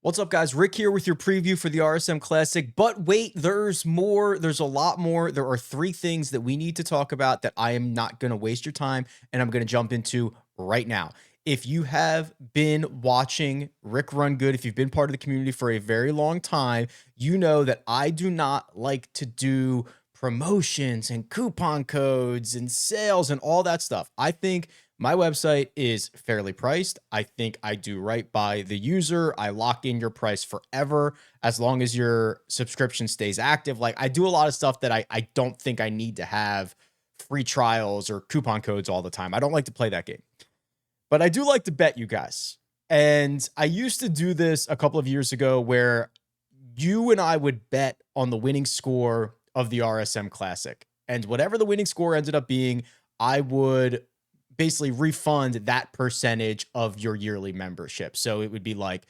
What's up, guys? Rick here with your preview for the RSM Classic. But wait, there's more. There's a lot more. There are three things that we need to talk about that I am not going to waste your time, and I'm going to jump into right now. If you have been watching Rick Run Good, if you've been part of the community for a very long time, you know that I do not like to do promotions and coupon codes and sales and all that stuff. I think my website is fairly priced. I think I do right by the user. I lock in your price forever as long as your subscription stays active. Like, I do a lot of stuff that I don't think I need to have free trials or coupon codes all the time. I don't like to play that game. But I do like to bet you guys. And I used to do this a couple of years ago where you and I would bet on the winning score of the RSM Classic. And whatever the winning score ended up being, I would basically refund that percentage of your yearly membership. So it would be like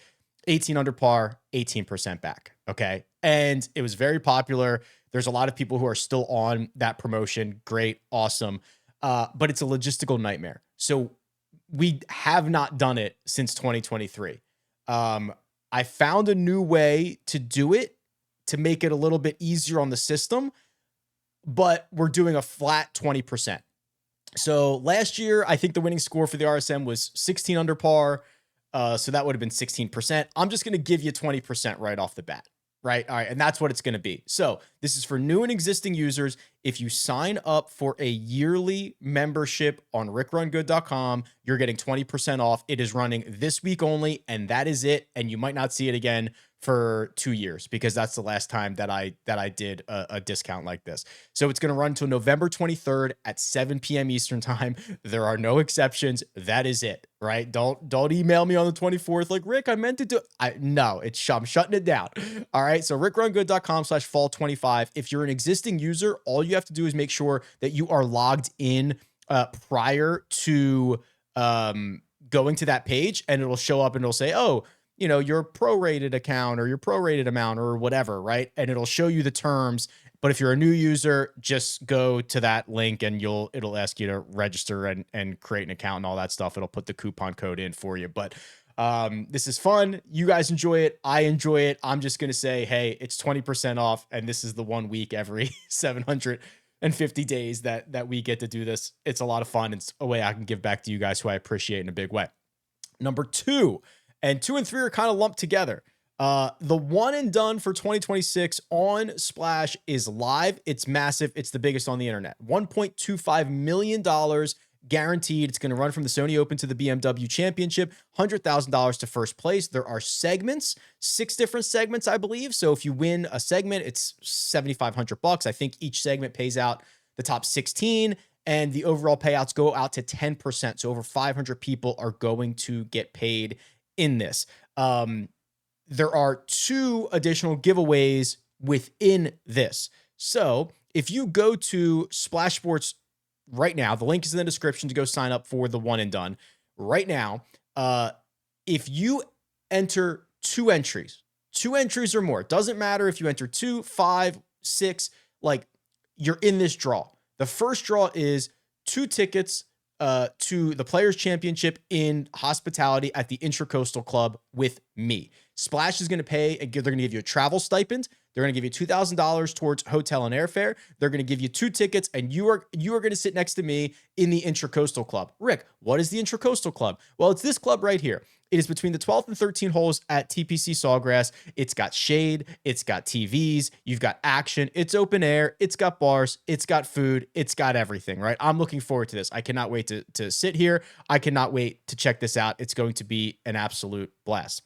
18 under par, 18% back. Okay. And it was very popular. There's a lot of people who are still on that promotion. Great. Awesome. But it's a logistical nightmare. So we have not done it since 2023. I found a new way to do it to make it a little bit easier on the system, but we're doing a flat 20%. So last year, I think the winning score for the RSM was 16 under par. So that would have been 16%. I'm just going to give you 20% right off the bat. Right. All right. And that's what it's going to be. So this is for new and existing users. If you sign up for a yearly membership on RickRunGood.com, you're getting 20% off. It is running this week only, and that is it. And you might not see it again for 2 years because that's the last time that I did a discount like this. So it's going to run until November 23rd at 7 p.m. Eastern time. There are no exceptions. That is it, right? Don't email me on the 24th like, Rick, I meant to do no, I'm shutting it down. All right. So RickRunGood.com/fall25. If you're an existing user, all you have to do is make sure that you are logged in prior to going to that page, and it'll show up and it'll say, oh, you know, your prorated account or your prorated amount or whatever, right? And it'll show you the terms. But if you're a new user, just go to that link and it'll ask you to register and create an account and all that stuff. It'll put the coupon code in for you. But this is fun. You guys enjoy it. I enjoy it. I'm just going to say, hey, it's 20% off. And this is the 1 week every 750 days that we get to do this. It's a lot of fun. It's a way I can give back to you guys who I appreciate in a big way. Number 2, and 2 and 3 are kind of lumped together. The one and done for 2026 on Splash is live. It's massive. It's the biggest on the internet. $1.25 million guaranteed. It's going to run from the Sony Open to the BMW Championship. $100,000 to first place. There are segments, 6 different segments, I believe. So if you win a segment, it's $7,500. I think each segment pays out the top 16. And the overall payouts go out to 10%. So over 500 people are going to get paid in this. There are 2 additional giveaways within this. So if you go to Splash Sports right now, the link is in the description to go sign up for the one and done right now. If you enter 2 entries or more, it doesn't matter if you enter 2, 5, 6, like, you're in this draw. The first draw is 2 tickets to the Players Championship in hospitality at the Intracoastal Club with me. Splash is going to pay, they're going to give you a travel stipend. They're going to give you $2,000 towards hotel and airfare. They're going to give you 2 tickets, and you are going to sit next to me in the Intracoastal Club. Rick, what is the Intracoastal Club? Well, it's this club right here. It is between the 12th and 13th holes at TPC Sawgrass. It's got shade. It's got TVs. You've got action. It's open air. It's got bars. It's got food. It's got everything, right? I'm looking forward to this. I cannot wait to sit here. I cannot wait to check this out. It's going to be an absolute blast.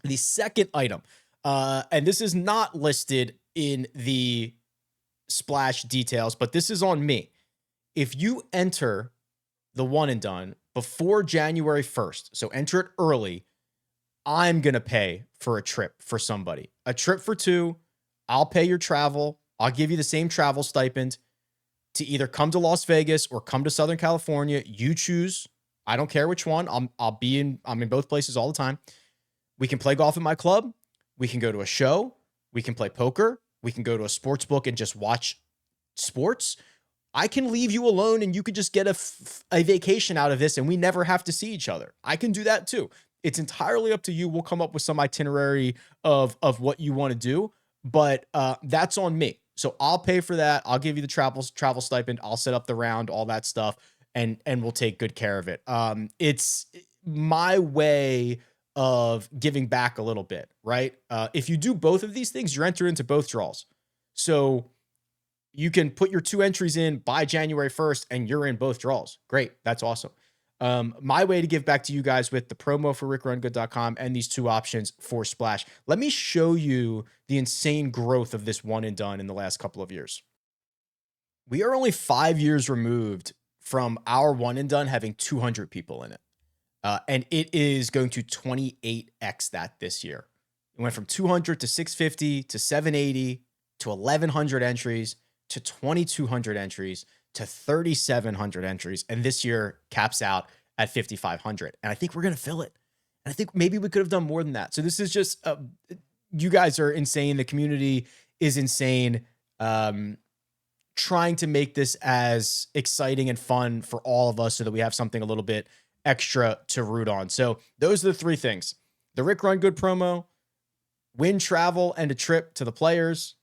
The second item, and this is not listed in the Splash details, but this is on me. If you enter the one and done before January 1st, so enter it early, I'm going to pay for a trip for somebody. A trip for 2. I'll pay your travel. I'll give you the same travel stipend to either come to Las Vegas or come to Southern California. You choose. I don't care which one. I'm in both places all the time. We can play golf at my club. We can go to a show. We can play poker. We can go to a sports book and just watch sports. I can leave you alone and you could just get a vacation out of this and we never have to see each other. I can do that too. It's entirely up to you. We'll come up with some itinerary of what you want to do, but that's on me. So I'll pay for that. I'll give you the travel stipend. I'll set up the round, all that stuff, and we'll take good care of it. It's my way of giving back a little bit, right? If you do both of these things, you're entered into both draws. So you can put your 2 entries in by January 1st and you're in both draws. Great. That's awesome. My way to give back to you guys with the promo for RickRunGood.com and these 2 options for Splash. Let me show you the insane growth of this one and done in the last couple of years. We are only 5 years removed from our one and done having 200 people in it. And it is going to 28x that this year. It went from 200 to 650 to 780 to 1,100 entries to 2,200 entries to 3,700 entries. And this year caps out at 5,500. And I think we're going to fill it. And I think maybe we could have done more than that. So this is just, you guys are insane. The community is insane. Trying to make this as exciting and fun for all of us so that we have something a little bit extra to root on. So those are the 3 things: the Rick Run Good promo, win travel and a trip to the players,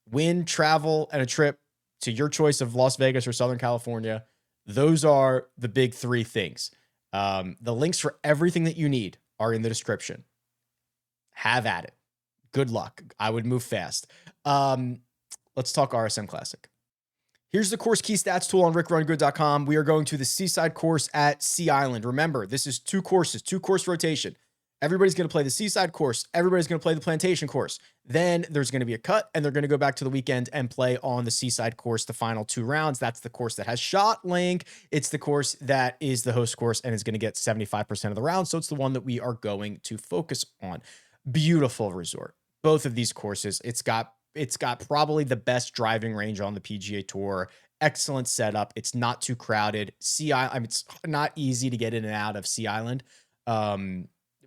win travel and a trip to your choice of Las Vegas or Southern California. Those are the big 3 things. The links for everything that you need are in the description. Have at it. Good luck. I would move fast. Let's talk RSM Classic. Here's the course key stats tool on RickRunGood.com. We are going to the Seaside course at Sea Island. Remember, this is 2 courses, 2 course rotation. Everybody's going to play the Seaside course. Everybody's going to play the Plantation course. Then there's going to be a cut, and they're going to go back to the weekend and play on the Seaside course the final 2 rounds. That's the course that has shot link. It's the course that is the host course and is going to get 75% of the round. So it's the one that we are going to focus on. Beautiful resort. Both of these courses. It's got probably the best driving range on the PGA Tour. Excellent setup. It's not too crowded. Sea Island, I mean, it's not easy to get in and out of Sea Island.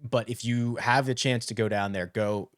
But if you have the chance to go down there, go.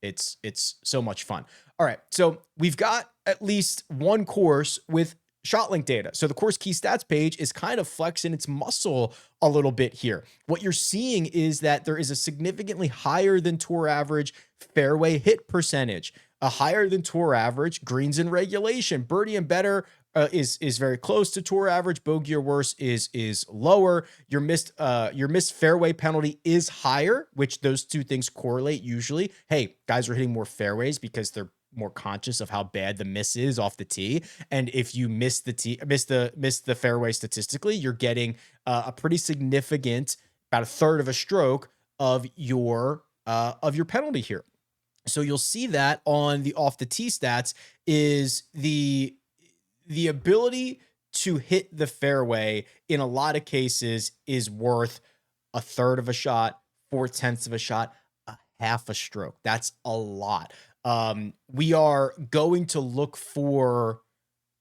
It's so much fun. All right. So we've got at least one course with shot link data. So the course key stats page is kind of flexing its muscle a little bit here. What you're seeing is that there is a significantly higher than tour average fairway hit percentage, a higher than tour average greens in regulation. Birdie and better is very close to tour average. Bogey or worse is lower. Your missed fairway penalty is higher, which those 2 things correlate usually. Hey, guys are hitting more fairways because they're more conscious of how bad the miss is off the tee. And if you miss the fairway statistically, you're getting a pretty significant, about a third of a stroke of your penalty here. So you'll see that on the off the tee stats is the ability to hit the fairway in a lot of cases is worth a third of a shot, 4/10 of a shot, a half a stroke. That's a lot. We are going to look for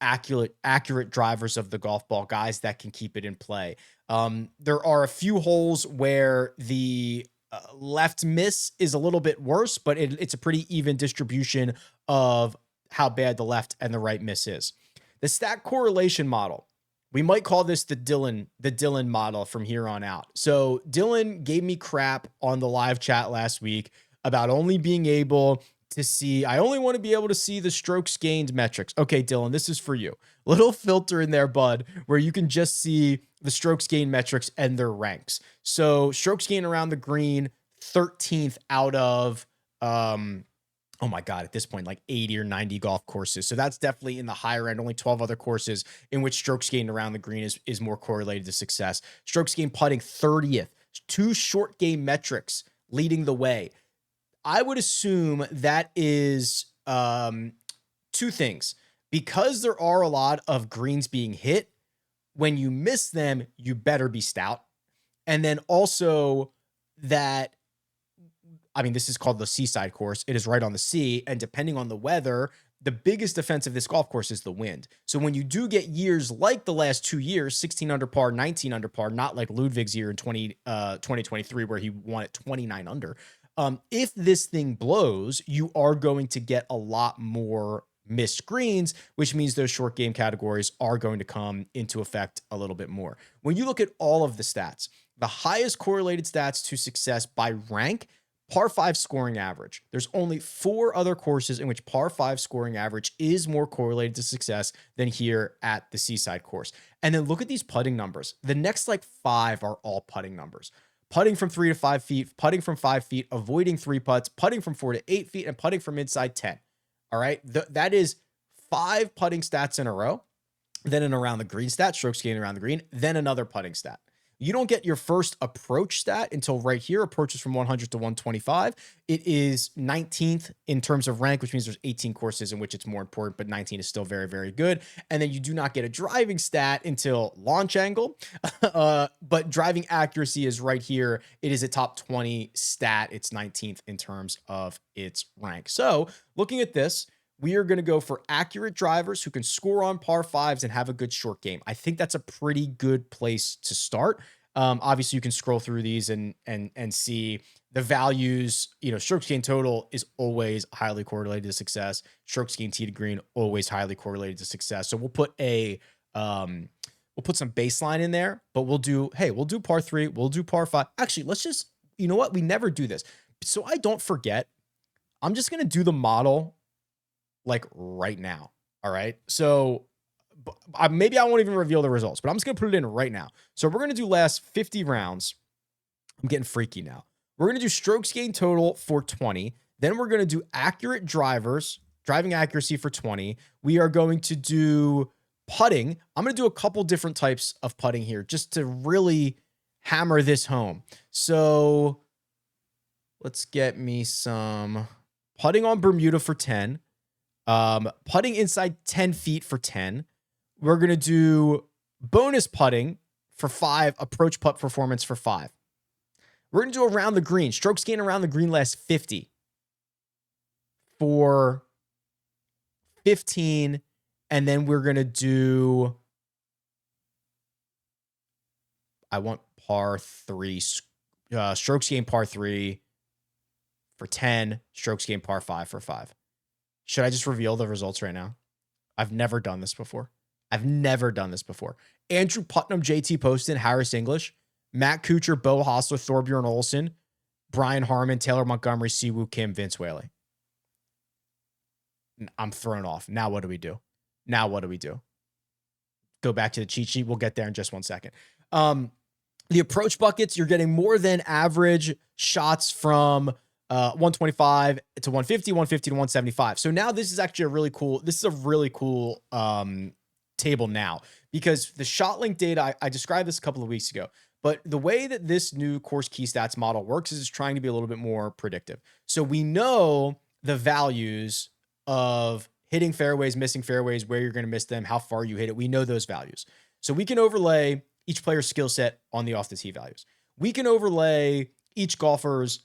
accurate drivers of the golf ball, guys that can keep it in play. There are a few holes where the left miss is a little bit worse, but it's a pretty even distribution of how bad the left and the right miss is. The stat correlation model, we might call this the Dylan model from here on out. So Dylan gave me crap on the live chat last week about only being able to see, I only want to be able to see the strokes gained metrics. Okay, Dylan, this is for you. Little filter in there, bud, where you can just see the strokes gained metrics and their ranks. So strokes gained around the green, 13th out of, oh my God, at this point, like 80 or 90 golf courses. So that's definitely in the higher end, only 12 other courses in which strokes gained around the green is more correlated to success. Strokes gained putting 30th, 2 short game metrics leading the way. I would assume that is 2 things. Because there are a lot of greens being hit, when you miss them, you better be stout. And then also that, I mean, this is called the Seaside course. It is right on the sea. And depending on the weather, the biggest defense of this golf course is the wind. So when you do get years like the last 2 years, 16 under par, 19 under par, not like Ludwig's year in 2023 where he won at 29 under. If this thing blows, you are going to get a lot more missed greens, which means those short game categories are going to come into effect a little bit more. When you look at all of the stats, the highest correlated stats to success by rank, par 5 scoring average. There's only 4 other courses in which par 5 scoring average is more correlated to success than here at the Seaside course. And then look at these putting numbers. The next like 5 are all putting numbers. Putting from 3 to 5 feet, putting from 5 feet, avoiding 3 putts, putting from 4 to 8 feet, and putting from inside 10. All right. That is 5 putting stats in a row. Then an around the green stat, strokes gained around the green, then another putting stat. You don't get your first approach stat until right here, approaches from 100 to 125. It is 19th in terms of rank, which means there's 18 courses in which it's more important, but 19 is still very, very good. And then you do not get a driving stat until launch angle, but driving accuracy is right here. It is a top 20 stat. It's 19th in terms of its rank. So looking at this, we are going to go for accurate drivers who can score on par 5s and have a good short game. I think that's a pretty good place to start. Obviously, you can scroll through these and see the values. You know, strokes gained total is always highly correlated to success. Strokes gained tee to green always highly correlated to success. So we'll put some baseline in there, but we'll do par 3, we'll do par 5. Actually, let's just, you know what? We never do this, so I don't forget. I'm just going to do the model like right now. All right. So maybe I won't even reveal the results, but I'm just going to put it in right now. So we're going to do last 50 rounds. I'm getting freaky now. We're going to do strokes gained total for 20. Then we're going to do accurate drivers, driving accuracy for 20. We are going to do putting. I'm going to do a couple different types of putting here just to really hammer this home. So let's get me some putting on Bermuda for 10. Putting inside 10 feet for 10. We're going to do bonus putting for 5, approach putt performance for 5. We're going to do around the green, strokes gained around the green last 50 for 15. And then we're going to do, I want par 3, strokes gained par 3 for 10, strokes gained par 5 for 5. Should I just reveal the results right now? I've never done this before. Andrew Putnam, JT Poston, Harris English, Matt Kuchar, Bo Hostler, Thorbjorn Olsen, Brian Harmon, Taylor Montgomery, Siwoo Kim, Vince Whaley. I'm thrown off. Now what do we do? Go back to the cheat sheet. We'll get there in just 1 second. The approach buckets, you're getting more than average shots from 125 to 150, 150 to 175. So now this is actually a really cool table now, because the shot link data, I described this a couple of weeks ago, but the way that this new course key stats model works is it's trying to be a little bit more predictive. So we know the values of hitting fairways, missing fairways, where you're going to miss them, how far you hit it. We know those values. So we can overlay each player's skill set on the off the tee values. We can overlay each golfer's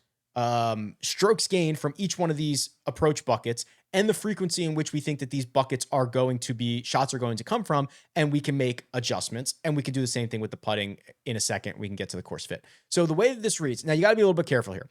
strokes gained from each one of these approach buckets and the frequency in which we think that these buckets are going to be, shots are going to come from, and we can make adjustments. And we can do the same thing with the putting in a second. We can get to the course fit. So the way that this reads, now you got to be a little bit careful here.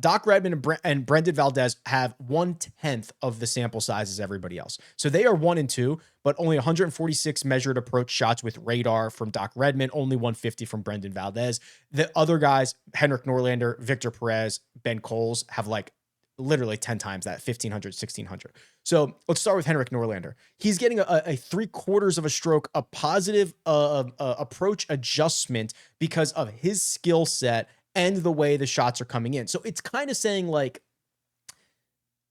Doc Redman and Brendan Valdez have 1/10 of the sample size as everybody else. So they are 1 and 2, but only 146 measured approach shots with radar from Doc Redman, only 150 from Brendan Valdez. The other guys, Henrik Norlander, Victor Perez, Ben Coles, have like literally 10 times that, 1,500, 1,600. So let's start with Henrik Norlander. He's getting a 3/4 of a stroke, a positive approach adjustment because of his skill set and the way the shots are coming in. So it's kind of saying like,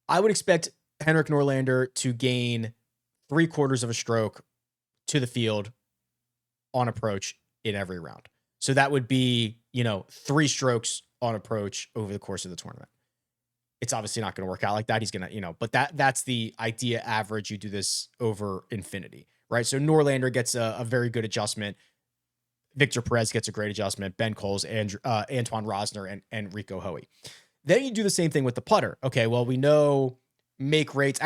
I would expect Henrik Norlander to gain 3/4 of a stroke to the field on approach in every round. So that would be, 3 strokes on approach over the course of the tournament. It's obviously not going to work out like that. He's going to, but that's the idea average. You do this over infinity, right? So Norlander gets a very good adjustment. Victor Perez gets a great adjustment. Ben Coles, Antoine Rosner, and Rico Hoey. Then you do the same thing with the putter. Okay, well, we know make rates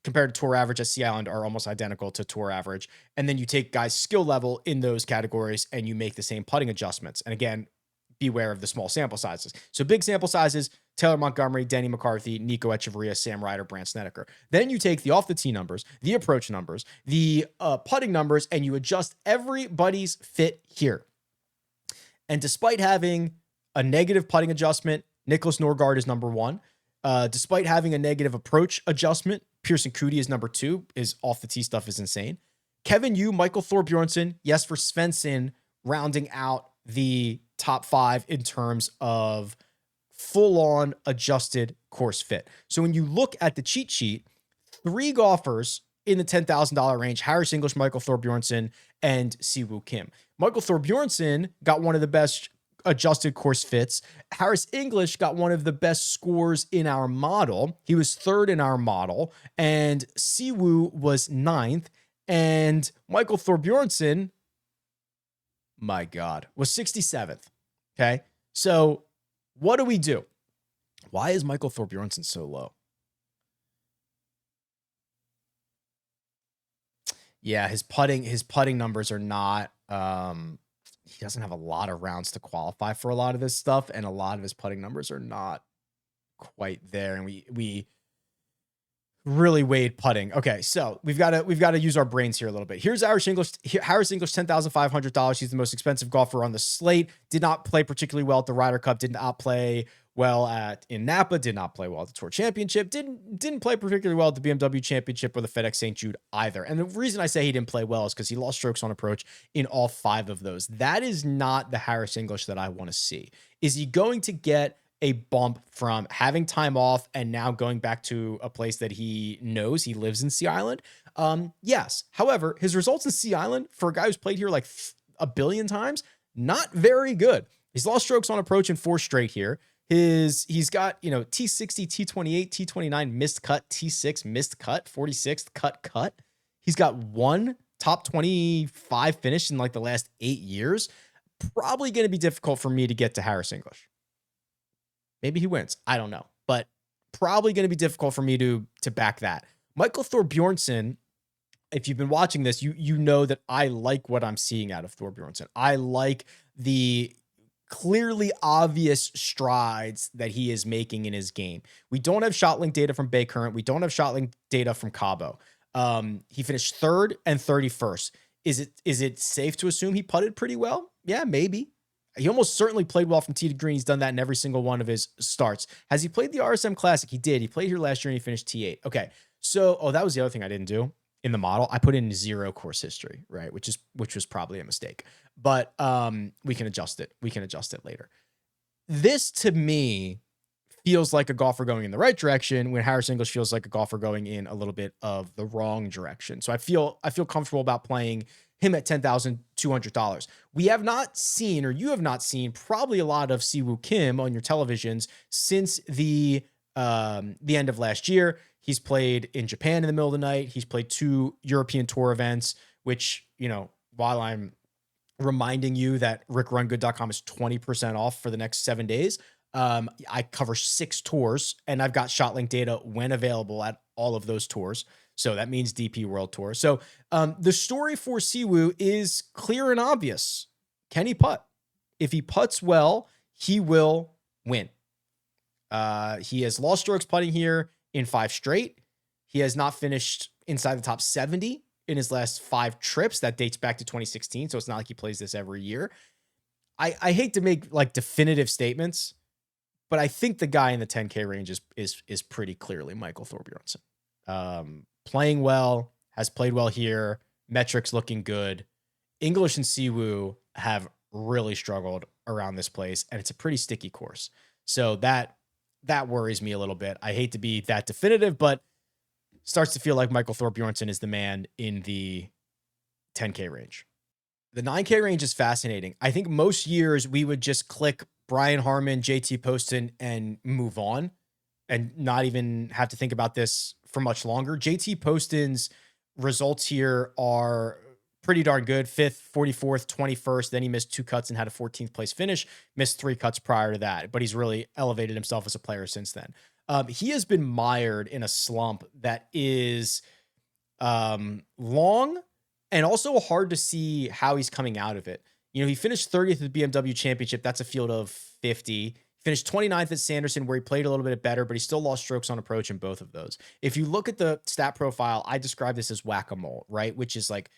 compared to tour average at Sea Island are almost identical to tour average. And then you take guys' skill level in those categories and you make the same putting adjustments. And again, beware of the small sample sizes. So big sample sizes, Taylor Montgomery, Denny McCarthy, Nico Echeverria, Sam Ryder, Brant Snedeker. Then you take the off the tee numbers, the approach numbers, the putting numbers, and you adjust everybody's fit here. And despite having a negative putting adjustment, Nicholas Norgard is number one. Despite having a negative approach adjustment, Pearson Coody is number two. His off the tee stuff is insane. Kevin Yu, Michael Thorbjornsson, Jesper Svensson rounding out the top five in terms of full-on adjusted course fit. So when you look at the cheat sheet, three golfers in the $10,000 range: Harris English, Michael Thorbjornsson, and Siwoo Kim. Michael Thorbjornsson got one of the best adjusted course fits. Harris English got one of the best scores in our model. He was third in our model, and Siwoo was ninth, and Michael Thorbjornsson, my God, was 67th. Okay. So what do we do? Why is Michael Thorbjornsson so low? Yeah, his putting numbers are not, he doesn't have a lot of rounds to qualify for a lot of this stuff, and a lot of his putting numbers are not quite there. And we really weighed putting. Okay, so we've got to use our brains here a little bit. Here's Harris English, $10,500. He's the most expensive golfer on the slate. Did not play particularly well at the Ryder Cup. Did not play well in Napa. Did not play well at the Tour Championship. Didn't play particularly well at the BMW Championship or the FedEx St. Jude either. And the reason I say he didn't play well is because he lost strokes on approach in all five of those. That is not the Harris English that I want to see. Is he going to get a bump from having time off and now going back to a place that he knows? He lives in Sea Island. Yes. However, his results in Sea Island for a guy who's played here like a billion times, not very good. He's lost strokes on approach in 4 straight here. He's got, T60, T28, T29 missed cut, T6 missed cut, 46th cut. He's got one top 25 finish in like the last 8 years. Probably going to be difficult for me to get to Harris English. Maybe he wins. I don't know, but probably going to be difficult for me to back that. Michael Thorbjornsson, if you've been watching this, you know that I like what I'm seeing out of Thorbjornsson. I like the clearly obvious strides that he is making in his game. We don't have shot link data from Bay Current. We don't have shot link data from Cabo. He finished 3rd and 31st. Is it safe to assume he putted pretty well? Yeah, maybe. He almost certainly played well from tee to green. He's done that in every single one of his starts. Has he played the RSM Classic? He did. He played here last year and he finished T8. Okay. So, that was the other thing I didn't do in the model. I put in 0 course history, right? Which was probably a mistake, but we can adjust it. We can adjust it later. This to me feels like a golfer going in the right direction when Harris English feels like a golfer going in a little bit of the wrong direction. So I feel comfortable about playing him at $10,200. We have not seen, or you have not seen, probably a lot of Siwoo Kim on your televisions since the end of last year. He's played in Japan in the middle of the night. He's played 2 European Tour events, which, while I'm reminding you that RickRunGood.com is 20% off for the next 7 days, I cover 6 tours, and I've got shot link data when available at all of those tours. So that means DP World Tour. So the story for Siwoo is clear and obvious. Can he putt? If he putts well, he will win. He has lost strokes putting here in 5 straight. He has not finished inside the top 70 in his last 5 trips. That dates back to 2016. So it's not like he plays this every year. I hate to make like definitive statements, but I think the guy in the 10K range is pretty clearly Michael Thorbjornsson. Playing well, has played well here, metrics looking good. English and Siwoo have really struggled around this place, and it's a pretty sticky course. So that worries me a little bit. I hate to be that definitive, but starts to feel like Michael Thorbjornsson is the man in the 10K range. The 9K range is fascinating. I think most years we would just click Brian Harman, JT Poston, and move on and not even have to think about this for much longer. JT Poston's results here are pretty darn good. 5th, 44th, 21st. Then he missed 2 cuts and had a 14th place finish. Missed 3 cuts prior to that, but he's really elevated himself as a player since then. He has been mired in a slump that is long and also hard to see how he's coming out of it. He finished 30th at the BMW Championship. That's a field of 50. Finished 29th at Sanderson, where he played a little bit better, but he still lost strokes on approach in both of those. If you look at the stat profile, I describe this as whack-a-mole, right? Which is like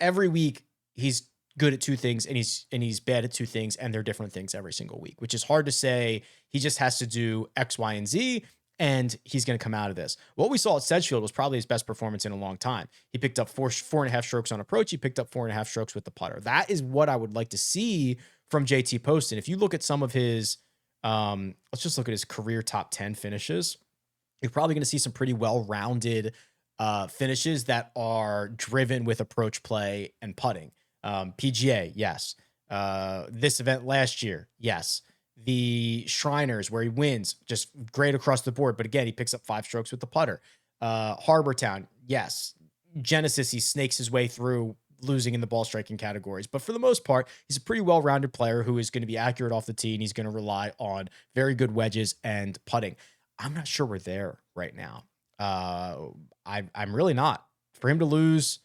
every week he's good at two things and he's bad at two things, and they're different things every single week, which is hard to say. He just has to do X, Y, and Z, and he's going to come out of this. What we saw at Sedgefield was probably his best performance in a long time. He picked up four and a half strokes on approach. He picked up 4.5 strokes with the putter. That is what I would like to see from JT Poston. If you look at some of his, let's just look at his career top 10 finishes. You're probably going to see some pretty well-rounded finishes that are driven with approach play and putting. PGA, yes. This event last year, yes. The Shriners, where he wins, just great across the board. But again, he picks up 5 strokes with the putter. Harbor Town, yes. Genesis, he snakes his way through, losing in the ball striking categories. But for the most part, he's a pretty well-rounded player who is going to be accurate off the tee, and he's going to rely on very good wedges and putting. I'm not sure we're there right now. I'm really not. For him to lose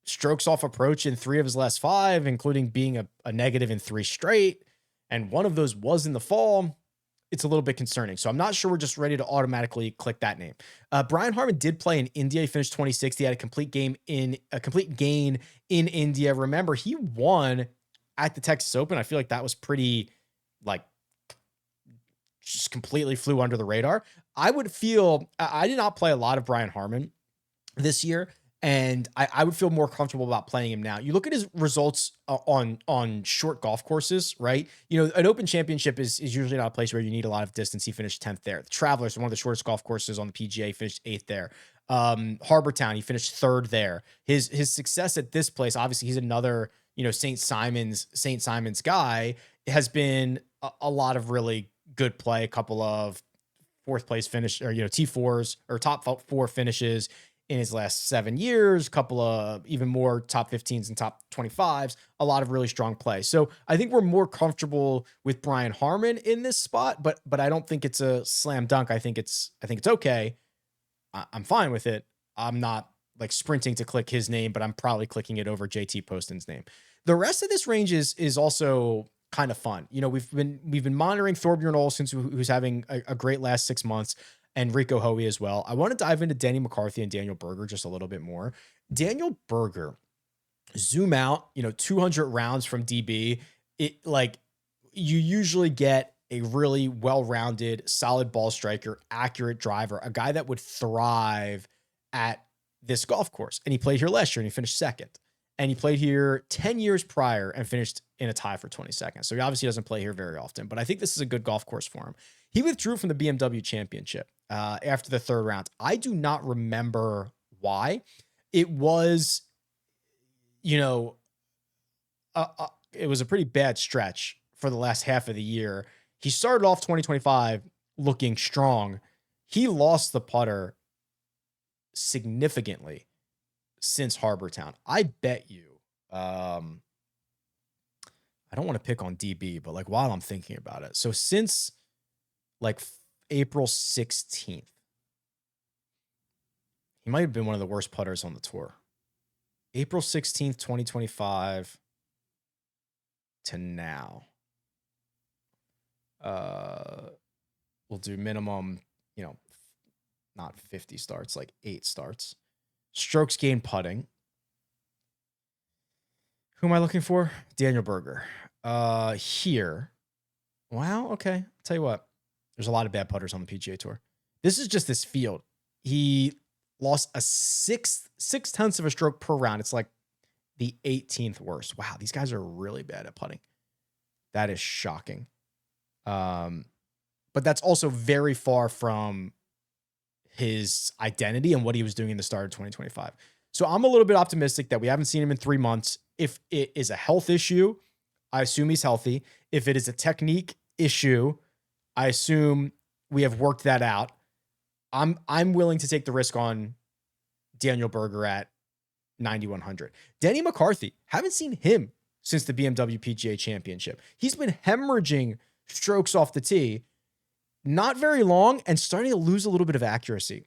strokes off approach in 3 of his last 5, including being a negative in 3 straight, and one of those was in the fall, it's a little bit concerning. So I'm not sure we're just ready to automatically click that name. Brian Harman did play in India. He finished 26th. He had a complete gain in India. Remember, he won at the Texas Open. I feel like that was pretty, just completely flew under the radar. I did not play a lot of Brian Harman this year, and I would feel more comfortable about playing him now. You look at his results on short golf courses, right? An Open Championship is usually not a place where you need a lot of distance. He finished 10th there. The Travelers, one of the shortest golf courses on the PGA, finished 8th there. Harbor Town, he finished 3rd there. His success at this place, obviously he's another, St. Simon's guy, has been a lot of really good play, a couple of 4th place finish, or T4s or top 4 finishes in his last 7 years, a couple of even more top 15s and top 25s, a lot of really strong play. So I think we're more comfortable with Brian Harman in this spot, but I don't think it's a slam dunk. I think it's okay. I'm fine with it. I'm not sprinting to click his name, but I'm probably clicking it over JT Poston's name. The rest of this range is also kind of fun. We've been monitoring Thorbjorn Olesen, who's having a great last 6 months, and Rico Hoey as well. I want to dive into Denny McCarthy and Daniel Berger just a little bit more. Daniel Berger, zoom out, 200 rounds from DB. You usually get a really well-rounded, solid ball striker, accurate driver, a guy that would thrive at this golf course. And he played here last year and he finished 2nd. And he played here 10 years prior and finished in a tie for 22nd. So he obviously doesn't play here very often, but I think this is a good golf course for him. He withdrew from the BMW Championship after the 3rd round. I do not remember why. It was, it was a pretty bad stretch for the last half of the year. He started off 2025 looking strong. He lost the putter significantly since Harbor Town. I bet you, I don't want to pick on DB, but while I'm thinking about it. So since April 16th, he might have been one of the worst putters on the tour. April 16th, 2025 to now. We'll do minimum, not 50 starts, 8 starts. Strokes gained putting. Who am I looking for? Daniel Berger. Here. Wow. Okay. I'll tell you what. There's a lot of bad putters on the PGA Tour. This is just this field. He lost a 6/10 of a stroke per round. It's the 18th worst. Wow. These guys are really bad at putting. That is shocking. But that's also very far from his identity and what he was doing in the start of 2025. So I'm a little bit optimistic that we haven't seen him in 3 months. If it is a health issue, I assume he's healthy. If it is a technique issue, I assume we have worked that out. I'm willing to take the risk on Daniel Berger at 9,100. Denny McCarthy, haven't seen him since the BMW PGA Championship. He's been hemorrhaging strokes off the tee, not very long, and starting to lose a little bit of accuracy.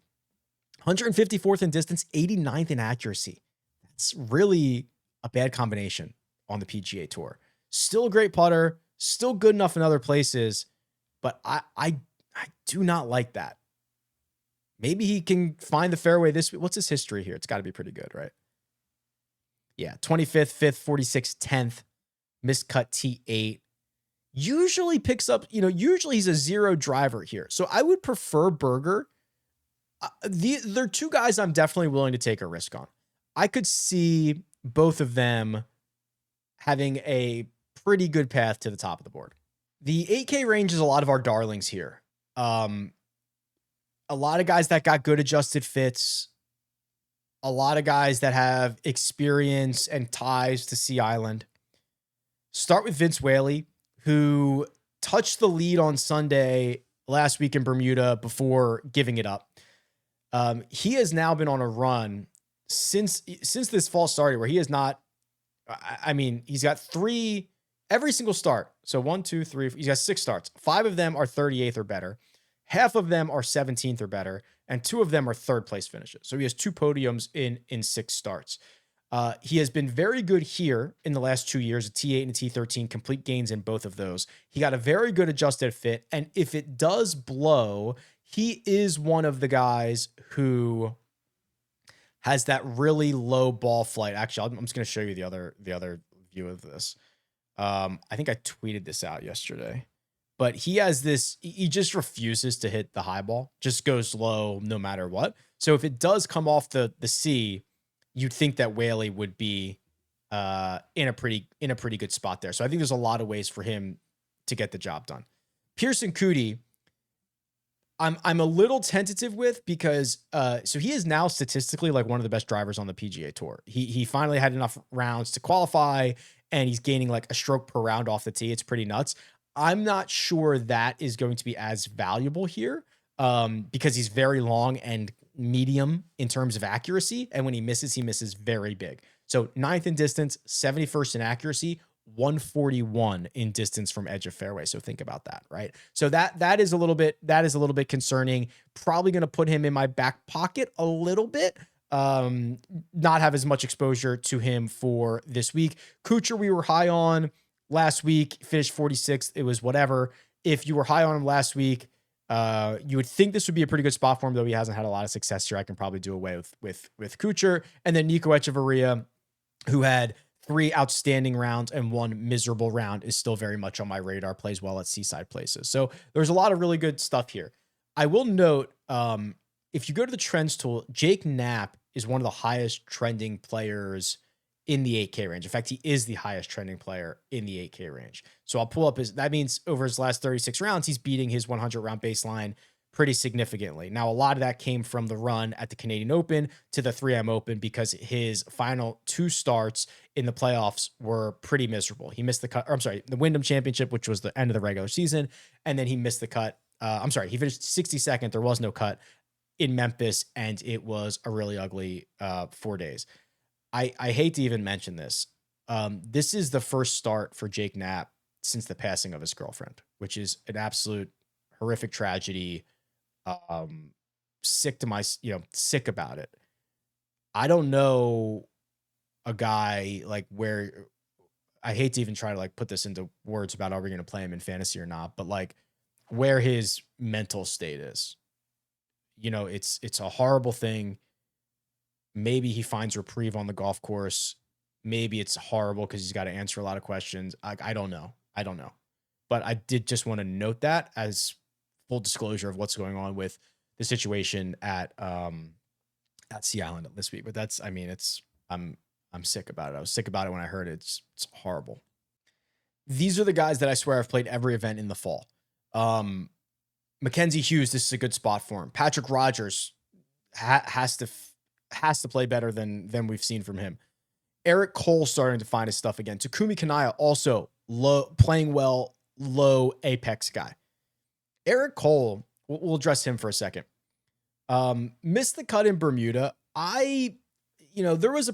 154th in distance, 89th in accuracy. That's really a bad combination on the PGA Tour. Still a great putter, still good enough in other places, but I do not like that. Maybe he can find the fairway this week. What's his history here? It's got to be pretty good, right? Yeah, 25th, 5th, 46th, 10th, missed cut T8. Usually picks up, usually he's a zero driver here. So I would prefer Berger. They're two guys I'm definitely willing to take a risk on. I could see both of them having a pretty good path to the top of the board. The 8K range is a lot of our darlings here. A lot of guys that got good adjusted fits. A lot of guys that have experience and ties to Sea Island. Start with Vince Whaley, who touched the lead on Sunday last week in Bermuda before giving it up. He has now been on a run since this fall started where he has not, he's got every single start. So 1, 2, 3, he's got 6 starts. 5 of them are 38th or better. Half of them are 17th or better. And 2 of them are 3rd place finishes. So he has 2 podiums in 6 starts. He has been very good here in the last 2 years, a T8 and a T13, complete gains in both of those. He got a very good adjusted fit. And if it does blow, he is one of the guys who has that really low ball flight. Actually, I'm just going to show you the other view of this. I think I tweeted this out yesterday, but he has this, he just refuses to hit the high ball, just goes low no matter what. So if it does come off the C, you'd think that Whaley would be in a pretty good spot there. So I think there's a lot of ways for him to get the job done. Pearson Coody, I'm a little tentative with because so he is now statistically like one of the best drivers on the PGA Tour. He finally had enough rounds to qualify, and he's gaining like a stroke per round off the tee. It's pretty nuts. I'm not sure that is going to be as valuable here because he's very long and medium in terms of accuracy, and when he misses very big. So 9th in distance, 71st in accuracy, 141 in distance from edge of fairway. So think about that, right? So that is a little bit concerning. Probably going to put him in my back pocket a little bit. Not have as much exposure to him for this week. Kuchar, we were high on last week, finished 46th. It was whatever. If you were high on him last week, you would think this would be a pretty good spot for him, though he hasn't had a lot of success here. I can probably do away with Kuchar. And then Nico Echeverria, who had 3 outstanding rounds and 1 miserable round, is still very much on my radar, plays well at seaside places. So there's a lot of really good stuff here. I will note, if you go to the trends tool, Jake Knapp is one of the highest trending players in the 8K range. In fact, he is the highest trending player in the 8K range. So I'll pull up that means over his last 36 rounds, he's beating his 100 round baseline pretty significantly. Now, a lot of that came from the run at the Canadian Open to the 3M Open because his final 2 starts in the playoffs were pretty miserable. He missed the cut, the Wyndham Championship, which was the end of the regular season. And then he missed the cut. He finished 62nd. There was no cut in Memphis, and it was a really ugly 4 days. I hate to even mention this. This is the first start for Jake Knapp since the passing of his girlfriend, which is an absolute horrific tragedy. Sick about it. I don't know a guy like where, I hate to even try to like put this into words about are we going to play him in fantasy or not, but like where his mental state is. It's a horrible thing. Maybe he finds reprieve on the golf course. Maybe it's horrible because he's got to answer a lot of questions. I don't know. But I did just want to note that as full disclosure of what's going on with the situation at Sea Island this week. But I'm sick about it. I was sick about it when I heard it. It's horrible. These are the guys that I swear I've played every event in the fall. Mackenzie Hughes, this is a good spot for him. Patrick Rogers has to play better than we've seen from him. Eric Cole starting to find his stuff again. Takumi Kanaya also playing well, low apex guy. Eric Cole, we'll address him for a second. Missed the cut in Bermuda. There was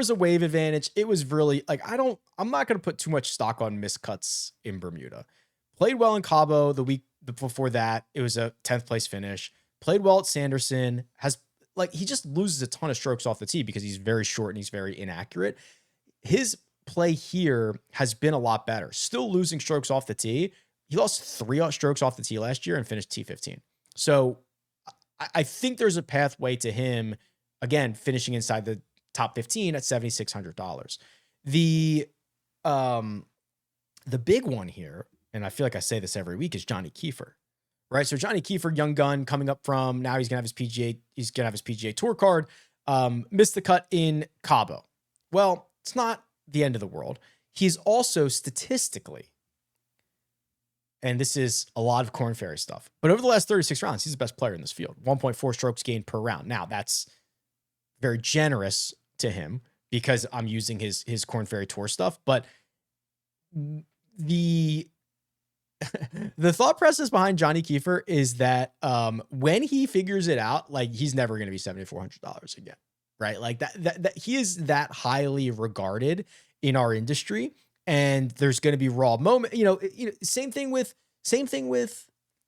a wave advantage. It was really like, I'm not going to put too much stock on missed cuts in Bermuda. Played well in Cabo the week before that. It was a 10th place finish. Played well at Sanderson. He just loses a ton of strokes off the tee because he's very short and he's very inaccurate. His play here has been a lot better. Still losing strokes off the tee. He lost 3 strokes off the tee last year and finished T15. So I think there's a pathway to him, again, finishing inside the top 15 at $7,600. The big one here, and I feel like I say this every week, is Johnny Kiefer, right? So Johnny Kiefer, young gun, coming up from now, he's gonna have his PGA Tour card. Missed the cut in Cabo. Well, it's not the end of the world. He's also statistically, and this is a lot of Korn Ferry stuff, but over the last 36 rounds, he's the best player in this field. 1.4 strokes gained per round. Now, that's very generous to him because I'm using his Korn Ferry Tour stuff, but the thought process behind Johnny Kiefer is that when he figures it out, like, he's never going to be $7,400 again, right? Like that he is that highly regarded in our industry, and there's going to be raw moment. Same thing with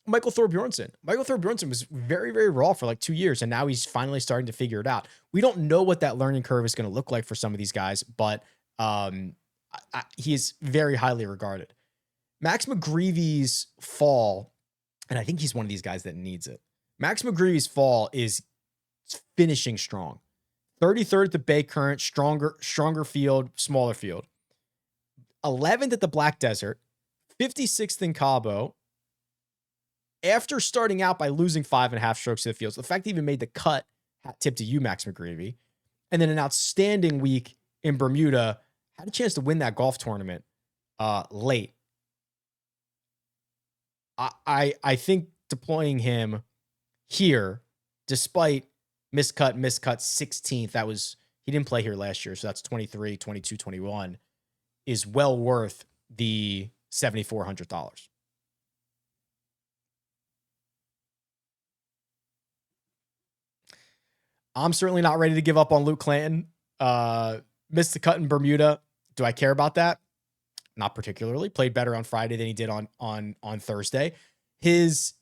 Michael Thorbjornsen. Michael Thorbjornsen was very, very raw for like 2 years, and now he's finally starting to figure it out. We don't know what that learning curve is going to look like for some of these guys, but he's very highly regarded. Max McGreevy's fall, and I think he's one of these guys that needs it. Max McGreevy's fall is finishing strong. 33rd at the Bay Current, stronger field, smaller field. 11th at the Black Desert, 56th in Cabo. After starting out by losing 5.5 strokes to the field, so the fact that he even made the cut, hat tip to you, Max McGreevy. And then an outstanding week in Bermuda, had a chance to win that golf tournament late. I think deploying him here, despite miscut 16th, he didn't play here last year, so that's 23, 22, 21, is well worth the $7,400. I'm certainly not ready to give up on Luke Clanton. Missed the cut in Bermuda. Do I care about that? Not particularly. Played better on Friday than he did on Thursday. His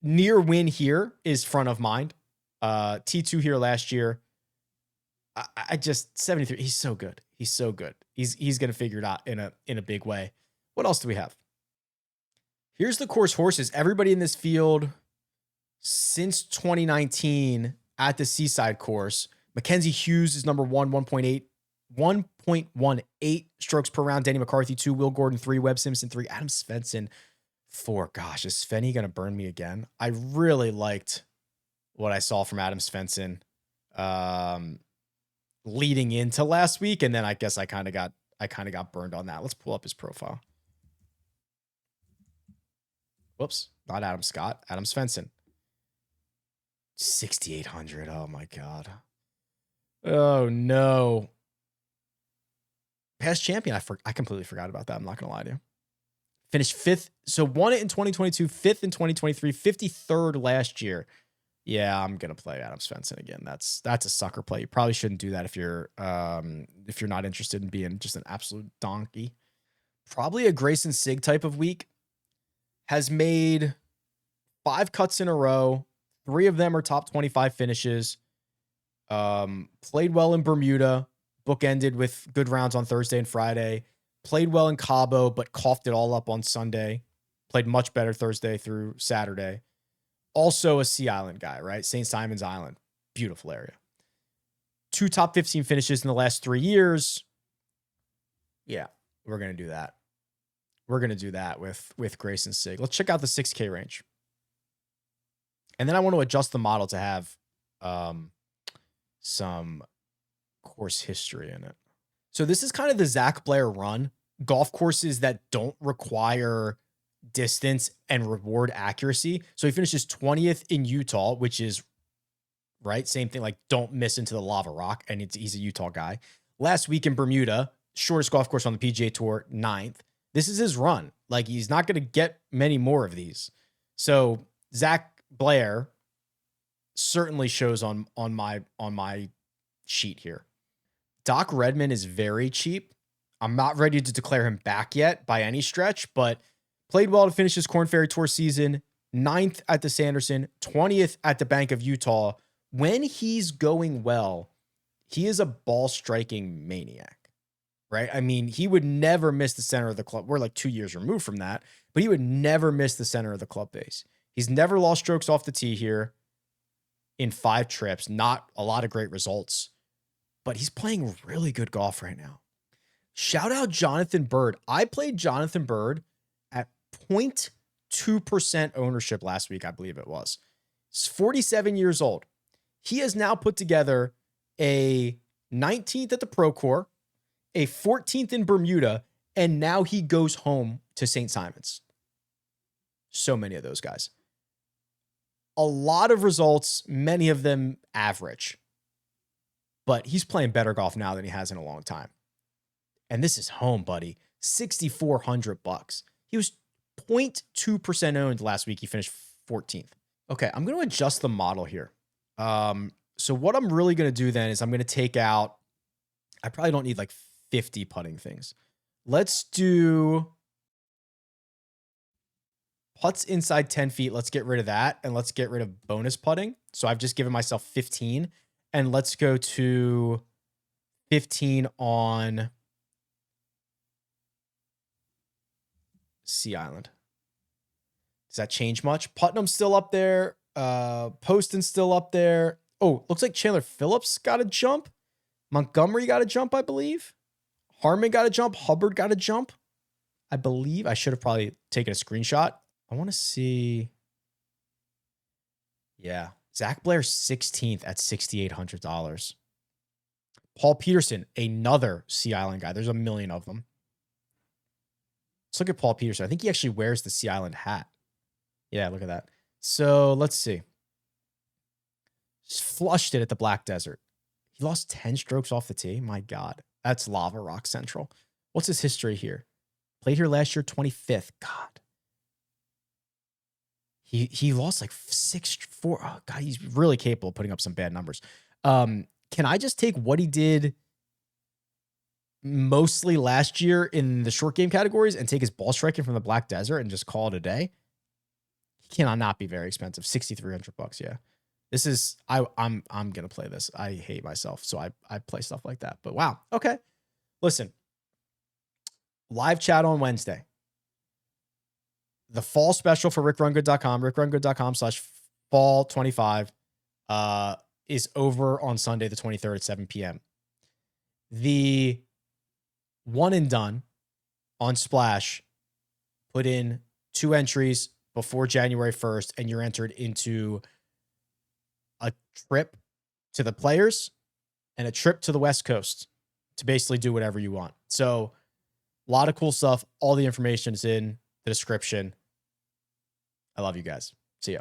near win here is front of mind. T2 here last year. I just 73. He's so good. He's so good. He's gonna figure it out in a big way. What else do we have? Here's the course horses. Everybody in this field since 2019 at the Seaside course. Mackenzie Hughes is number one, 1.18 strokes per round. Danny McCarthy 2, Will Gordon 3, Webb Simpson 3, Adam Svensson 4. Gosh, is Svenny gonna burn me again? I really liked what I saw from Adam Svensson leading into last week, and then I guess I kind of got burned on that. Let's pull up his profile. Whoops, not Adam Scott, Adam Svensson. 6,800. Oh my God. Oh no. Past champion. I completely forgot about that. I'm not gonna lie to you. Finished 5th. So won it in 2022, 5th in 2023, 53rd last year. Yeah, I'm gonna play Adam Svensson again. That's a sucker play. You probably shouldn't do that if you're not interested in being just an absolute donkey. Probably a Grayson Sigg type of week. Has made 5 cuts in a row. 3 of them are top 25 finishes. Played well in Bermuda. Bookended with good rounds on Thursday and Friday. Played well in Cabo, but coughed it all up on Sunday. Played much better Thursday through Saturday. Also a Sea Island guy, right? St. Simon's Island. Beautiful area. 2 top 15 finishes in the last 3 years. Yeah, we're going to do that. We're going to do that with Grayson Sigg. Let's check out the 6K range. And then I want to adjust the model to have some course history in it. So this is kind of the Zach Blair run. Golf courses that don't require distance and reward accuracy. So he finishes 20th in Utah, which is, right, same thing, like don't miss into the lava rock, and he's a Utah guy. Last week in Bermuda, shortest golf course on the PGA Tour, 9th. This is his run. Like, he's not going to get many more of these. So Zach Blair certainly shows on my sheet here. Doc Redman is very cheap. I'm not ready to declare him back yet by any stretch, but played well to finish his Korn Ferry Tour season. 9th at the Sanderson, 20th at the Bank of Utah. When he's going well, he is a ball striking maniac, right? I mean, he would never miss the center of the club. We're like 2 years removed from that, but he would never miss the center of the club base. He's never lost strokes off the tee here in 5 trips. Not a lot of great results. but he's playing really good golf right now. Shout out Jonathan Bird. I played Jonathan Bird at 0.2% ownership last week, I believe it was. He's 47 years old. He has now put together a 19th at the Pro Tour, a 14th in Bermuda, and now he goes home to St. Simons. So many of those guys. A lot of results, many of them average. But he's playing better golf now than he has in a long time. And this is home, buddy. $6,400. He was 0.2% owned last week. He finished 14th. Okay, I'm going to adjust the model here. So what I'm really going to do then is I'm going to take out, I probably don't need like 50 putting things. Let's do putts inside 10 feet. Let's get rid of that. And let's get rid of bonus putting. So I've just given myself 15. And let's go to 15 on Sea Island. Does that change much? Putnam's still up there. Poston's still up there. Oh, looks like Chandler Phillips got a jump. Montgomery got a jump, I believe. Harmon got a jump. Hubbard got a jump, I believe. I should have probably taken a screenshot. I want to see. Yeah. Zach Blair 16th at $6,800. Paul Peterson, another Sea Island guy. There's a million of them. Let's look at Paul Peterson. I think he actually wears the Sea Island hat. Yeah, look at that. So let's see. Just flushed it at the Black Desert. He lost 10 strokes off the tee. My God. That's Lava Rock Central. What's his history here? Played here last year, 25th. God. He lost like 4. Oh, God, he's really capable of putting up some bad numbers. Can I just take what he did mostly last year in the short game categories and take his ball striking from the Black Desert and just call it a day? He cannot not be very expensive. $6,300. Yeah. This is, I'm going to play this. I hate myself. So I play stuff like that, but wow. Okay. Listen, live chat on Wednesday. The fall special for RickRunGood.com, RickRunGood.com/fall25 is over on Sunday, the 23rd at 7 p.m. The one and done on Splash, put in 2 entries before January 1st, and you're entered into a trip to the Players and a trip to the West Coast to basically do whatever you want. So a lot of cool stuff. All the information is in the description. I love you guys. See ya.